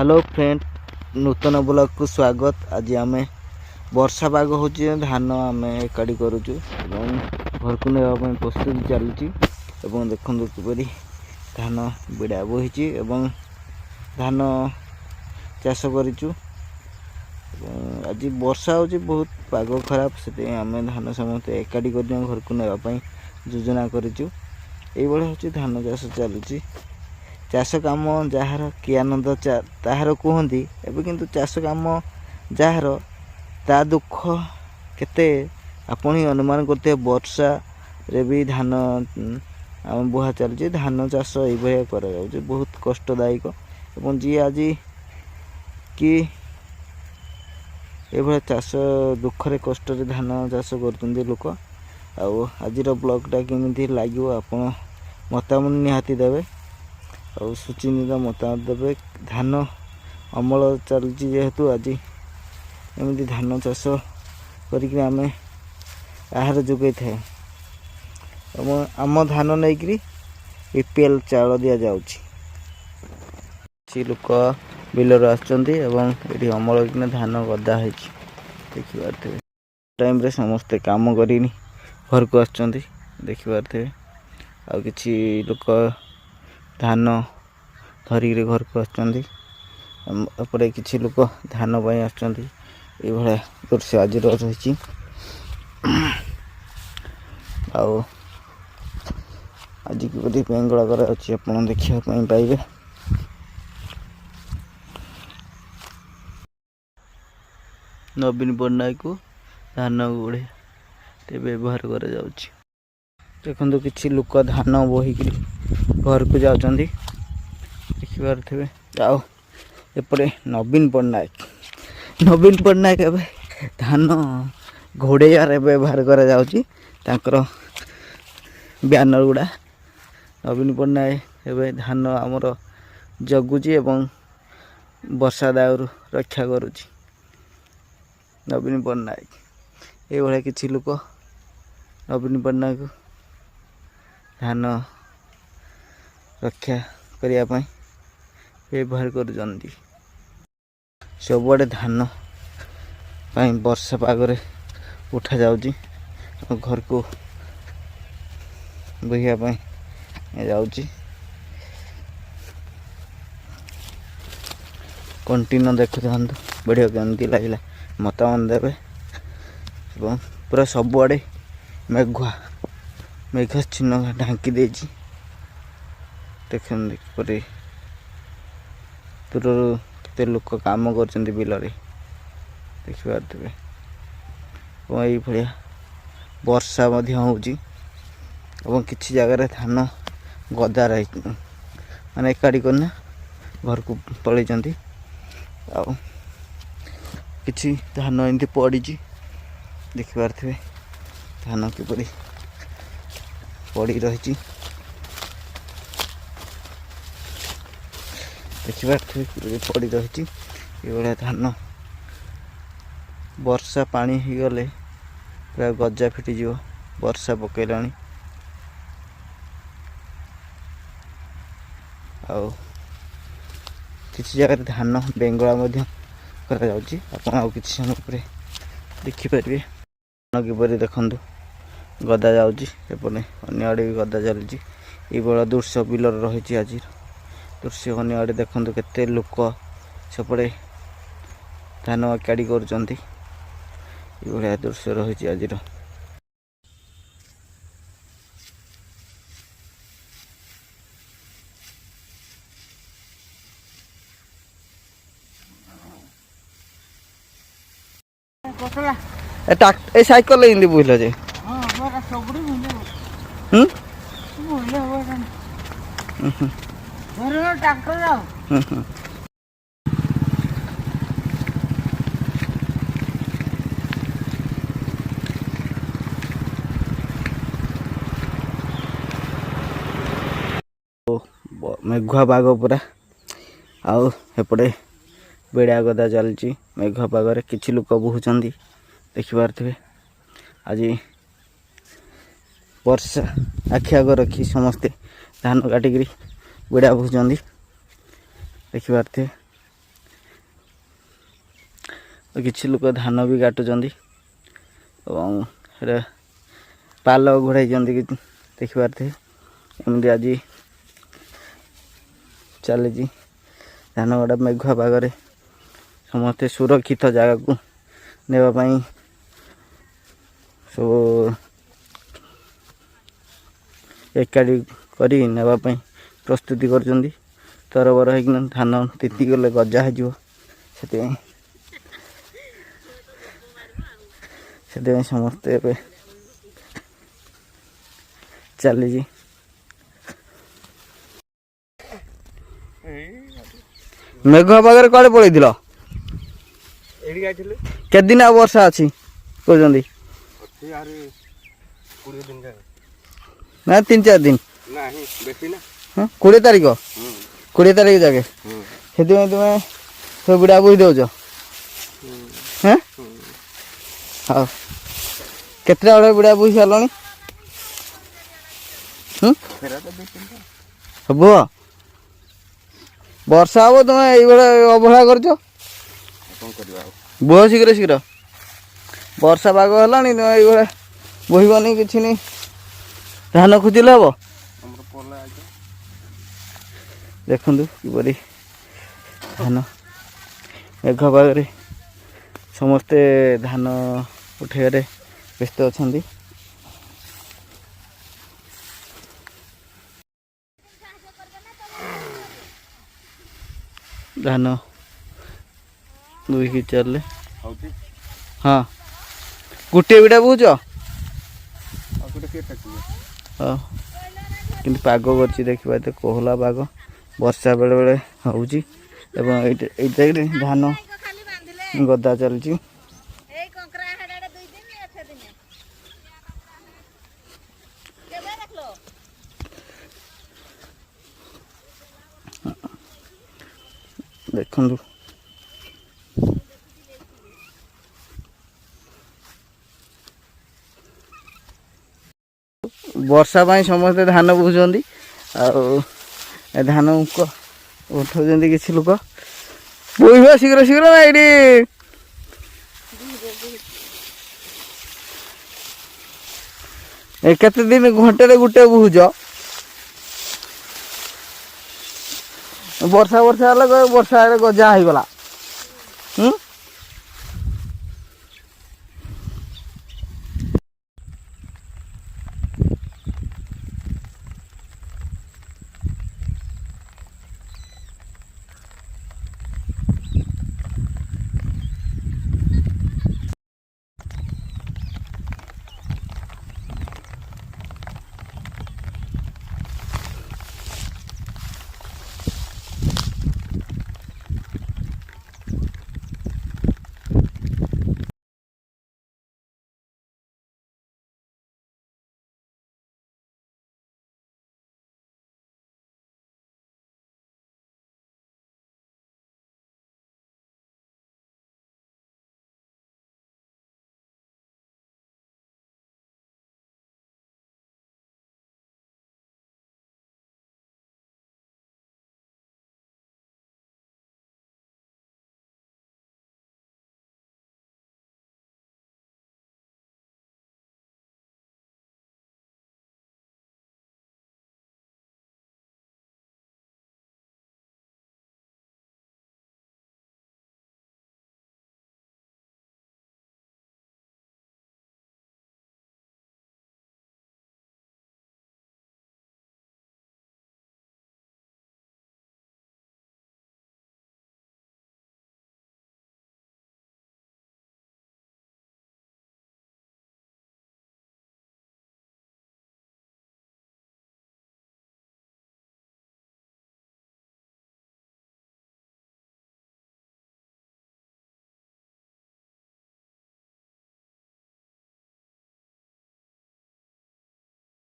Hello friend, नूतन blog को स्वागत। आज आम वर्षा पाग हो धान आम एकाठी करुचु घर को नहीं प्रस्तुति चलुची। देखो किपरि धान बिड़ा बोही धान चाष करूँ। आज वर्षा हो बहुत पाग खराब से आम धान समस्त एकाठी कर घर को नापी योजना करूँ। ये धान चाष चलुची। चाष काम जार कि आनंद ताहार कहती एवं किंतु चाष काम जार ता दुख केते आपण ही अनुमान करते। वर्षा रे भी धान आम बुहा चलती। धान चाष ये कर बहुत कष्टदायक एवं जी आज कि ये चाष दुखरे कष्ट धान चाष कर लोक। आज ब्लॉगटा केमी लगे आप मतामत निहाती देवे और सुचिंतित मतामत देवे। धान अमल चलती जेहेतु आज एमती धान चाष करें आहार जोगे थाए। आम धान नहीं APL चाउल दि जाऊँगी। लोक बिलर आसमल कि धान गदा है देखिए टाइम रे समस्ते काम कर घर को आखिपारे। आ कि लोक धान धरिक घर को आसपटे कि लोक धान ये दृश्य आज रही। आज किपरि बेंगला कर देखा पाइबे। नवीन पट्टनायक को धान गुड़े व्यवहार कर देखो कि लोक धान बोहिक घर को जाऊँ देखिपारे। एपटे नवीन पट्टनायक ए धान घोड़ार व्यवहार कर ब्यानर गुड़ा। नवीन पट्टनायक ए धान आमर जगुची एवं वर्षा दाउर रक्षा करुची। नवीन पट्टनायक ये कि लोक नवीन पट्टनायक धान रक्षा करने व्यवहार कर सबुआड़े धान वर्षा पागरे उठा जाऊँगी। घर को बोहिया जाऊँगी। कंटिन्यू देखु वीडियो केमती लगे मतामत देवे। पूरा सबुआड़े मेघ चिन्ह ढांकी देछि। देखते किपरि दूर केते लोक काम कर बिलरे देखिपारे। ये भाया वर्षा होउची और किसी जगह धान गदा रही माने एकाठी करना घर को पलि कि धान एमती पड़ी देखिपारे। धान किपरि पड़ी रही देखिपारे पड़ी रही। ये धान वर्षा पानी हो गले पूरा गजा फिटिज। वर्षा पकईला किसी जगह धान बेंगला कि समय देखिपारे। किपरि देखु गदा जाऊँगी एपटे अन्य आड़े भी गदा चलुची। ये दृश्य बिलर रही। आज दृश्य अन्य आड़े देखु केते लोक सेपटे धान एकाठी कर दृश्य रही। आज ए साइकेल इंदी बुझल जे मेघुआ पाग पूरा आउपटे बेड़ा गदा चलती। मेघुआ पागरे किसी लोक बोहुचंदी देखिपारे। आज वर्षा आखि आग रखी समस्ते धान काटिक बेड़ा बोहुचंदी देखिपारे। କିଛି ଲୋକ ଧାନ ବି କାଟୁଛନ୍ତି ଏବଂ ଏଇଟା ପାଲ ଘୋଡ଼ାଇଛନ୍ତି ଦେଖିପାରୁଥିବେ। ଏମିତି ଆଜି ଚାଲିଛି ଧାନ ଗଡ଼ା ମେଘୁଆ ପାଗରେ ସମସ୍ତେ ସୁରକ୍ଷିତ ଜାଗାକୁ ନେବା ପାଇଁ ସବୁ ଏକାଠି କରି ନେବା ପାଇଁ ପ୍ରସ୍ତୁତି କରୁଛନ୍ତି। ତରବର ହେଇକିନା ଧାନ ତିତି ଗଲେ ଗଜା ହେଇଯିବ, ସେଥିପାଇଁ ସମସ୍ତେ ଏବେ ଚାଲିଛି। ମେଘୁଆ ପାଗରେ କୁଆଡ଼େ ପଳେଇଥିଲ? କେତେ ଦିନ ଆଉ ବର୍ଷା ଅଛି କହୁଛନ୍ତି? ନା 3-4 ଦିନ, 20 ତାରିଖ 20 ତାରିଖ ଯାକେ। ସେଥିପାଇଁ ତୁମେ ସବୁ ବିଡ଼ା ବୋହି ଦେଉଛ? ହଁ, ହଉ। କେତେଟା ବେଳେ ବିଡ଼ା ବୋହି ସାରିଲଣି? ହବ ବର୍ଷା ହବ, ତୁମେ ଏଇଭଳିଆ ଅବହେଳା କରୁଛ। ବୁହ ଶୀଘ୍ର ଶୀଘ୍ର, ବର୍ଷା ପାଗ ହେଲାଣି, ତୁମେ ଏଇଭଳିଆ ବୋହିବନି କିଛି ନି, ଧାନ ଖୁଚିଲେ ହବ। ଦେଖନ୍ତୁ କିପରି ଧାନ ମେଘ ପାଗରେ ସମସ୍ତେ ଧାନ ଉଠାଇବାରେ ବ୍ୟସ୍ତ ଅଛନ୍ତି। ଧାନ ଦୁଇକି ଚାଲିଲେ ହଁ, ଗୋଟିଏ ବିଡ଼ା ବହୁଛ। ହଁ, କିନ୍ତୁ ପାଗ କରିଛି ଦେଖିବା, କୋହଲା ପାଗ, ବର୍ଷା ବେଳେ ବେଳେ ହେଉଛି ଏବଂ ଏଇଟା ଧାନ ଗଦା ଚାଲିଛି। ଦେଖନ୍ତୁ ବର୍ଷା ପାଇଁ ସମସ୍ତେ ଧାନ ବୋହୁଛନ୍ତି ଆଉ ଏ ଧାନ ଉଠାଉଛନ୍ତି କିଛି ଲୋକ। ବୋହିବା ଶୀଘ୍ର ଶୀଘ୍ର ନା ଏଇଠି କେତେ ଦିନ ଘଣ୍ଟାରେ ଗୋଟେ ବୋହୁଛ? ବର୍ଷା ହେଲେ ବର୍ଷା ଗଜା ହେଇଗଲା।